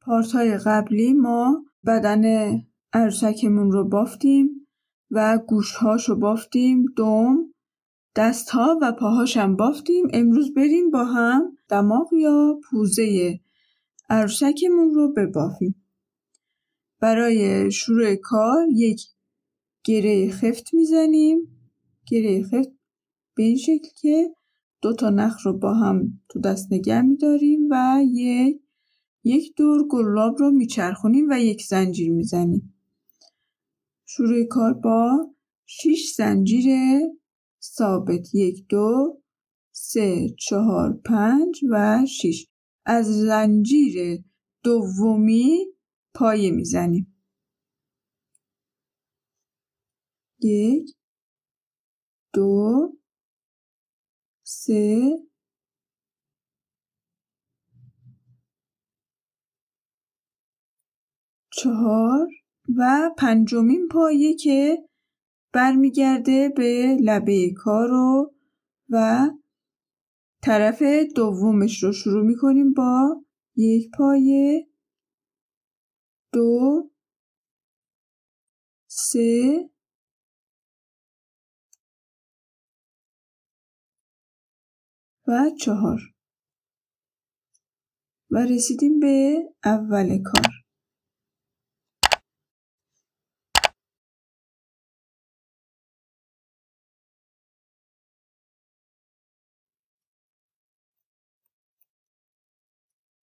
پارت‌های قبلی ما بدن عروسکمون رو بافتیم و گوش‌هاشو بافتیم، دم، دست‌ها و پاهاشم بافتیم. امروز بریم با هم دماغ یا پوزه عروسکمون رو ببافیم. برای شروع کار یک گره خفت میزنیم. گره خفت به این شکل که 2 نخ رو با هم تو دست نگه می‌داریم و یک دور گلاب رو میچرخونیم و یک زنجیر میزنیم. شروع کار با 6 زنجیر ثابت، 1 2 3 4 5 و 6. از زنجیر دومی پایه میزنیم. 1 2 3 4 و 5مین پایه که برمیگرده به لبه کار و طرف دومش رو شروع میکنیم با 1 پایه، 2 3 و 4 و رسیدیم به اول کار.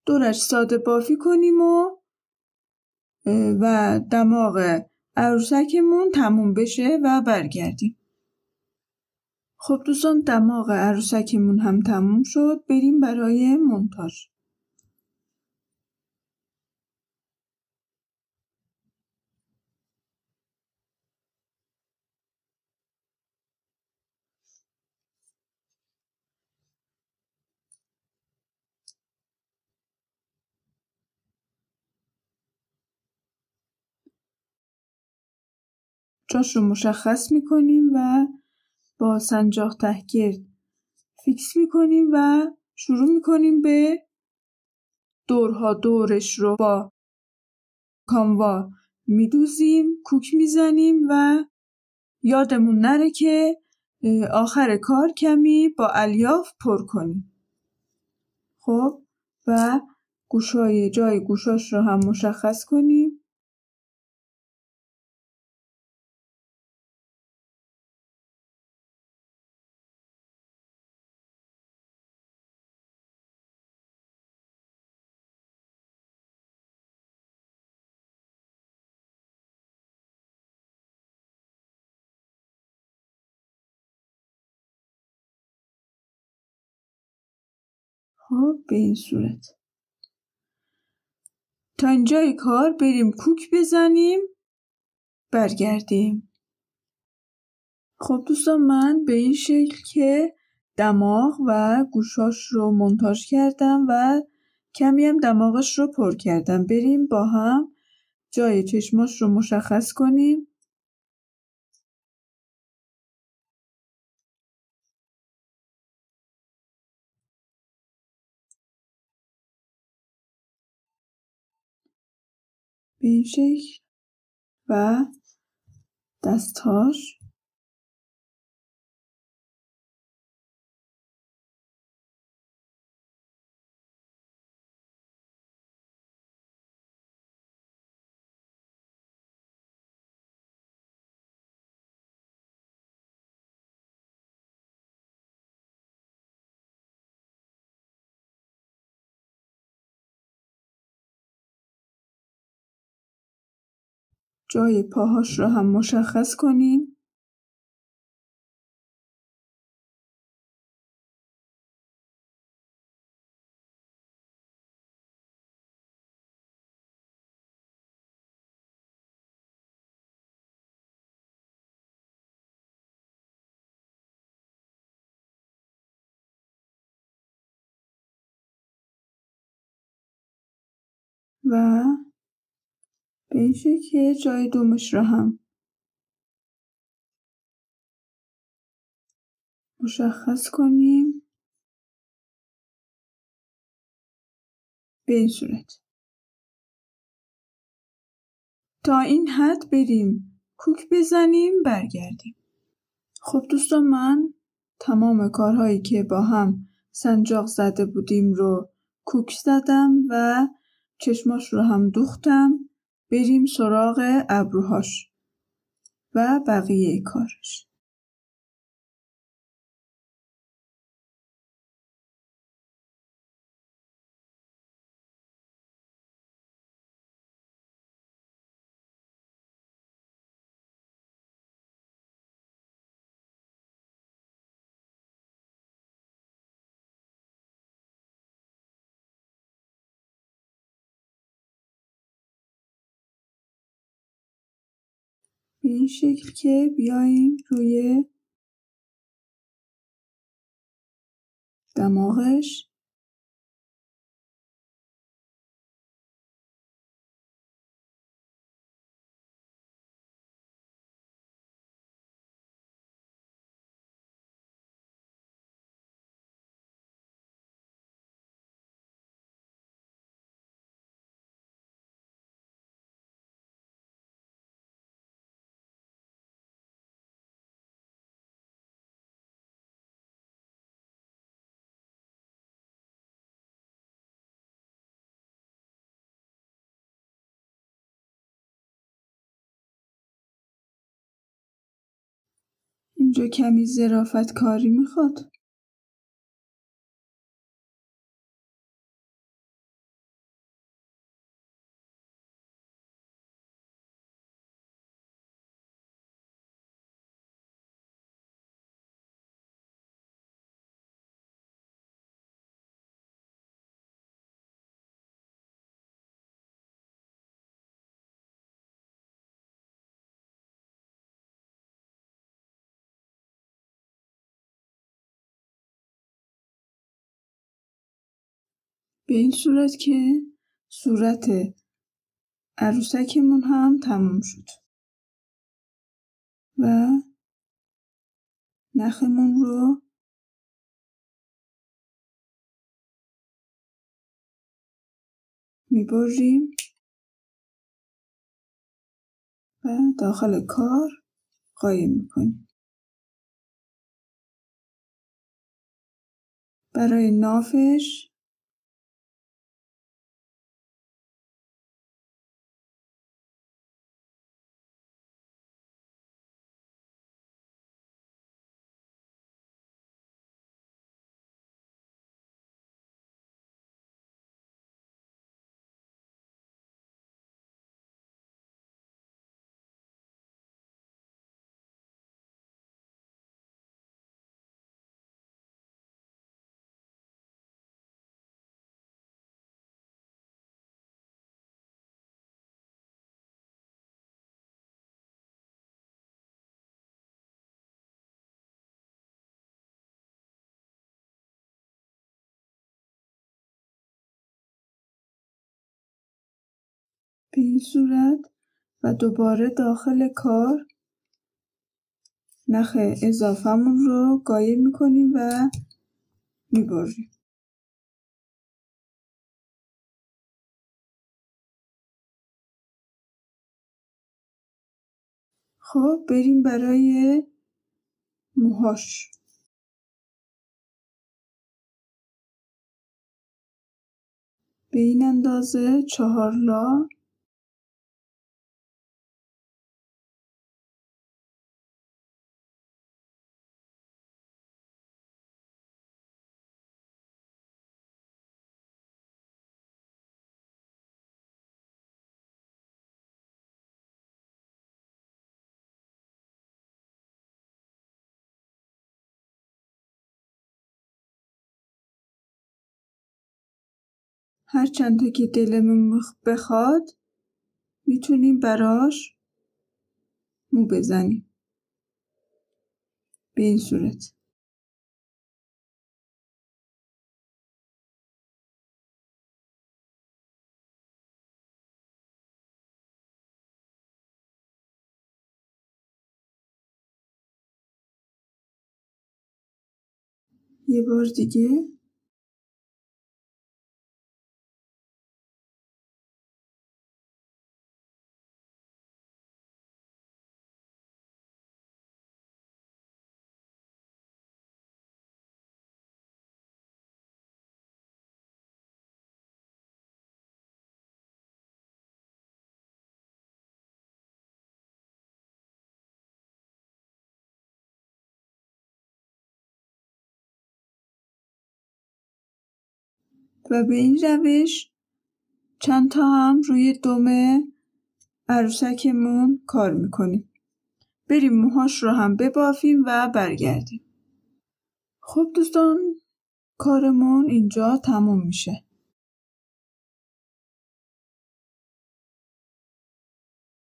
دورش ساده بافی کنیم و دماغ عروسکمون تموم بشه و برگردیم. خب دوستان، دماغ عروسکمون هم تموم شد. بریم برای مونتاژ. جاش رو مشخص میکنیم و با سنجاق تهگرد فیکس میکنیم و شروع میکنیم به دورها. دورش رو با کاموا میدوزیم، کوک میزنیم و یادمون نره که آخر کار کمی با الیاف پر کنیم. خب و جای گوشاش رو هم مشخص کنیم. خب به این صورت تا اینجای کار بریم کوک بزنیم، برگردیم. خب دوستان، من به این شکل که دماغ و گوشاش رو مونتاژ کردم و کمی هم دماغش رو پر کردم. بریم با هم جای چشماش رو مشخص کنیم. به این شکل و دستاش. جای پاهاش رو هم مشخص کنیم. و به این شکل که جای دمش رو هم مشخص کنیم. به این صورت. تا این حد بریم کوک بزنیم برگردیم. خب دوستان، من تمام کارهایی که با هم سنجاق زده بودیم رو کوک زدم و چشماش رو هم دوختم. بریم سراغ ابروهاش و بقیه کارش. به این شکل که بیاییم روی دماغش اینجا کمی ظرافت کاری میخواد. به این صورت که صورت عروسکمون هم تموم شد و نخمون رو میبریم و داخل کار قایم میکنیم. برای نافش به این صورت و دوباره داخل کار نخ اضافه‌مون رو قایم میکنیم و میبریم. خب بریم برای موهاش. به این اندازه 4 لا هر چند تا که دلمون بخواد میتونیم براش مو بزنیم. به این صورت. یه بار دیگه. و به این روش چند تا هم روی دم عروسکمون کار میکنیم. بریم موهاش رو هم ببافیم و برگردیم. خب دوستان، کارمون اینجا تموم میشه.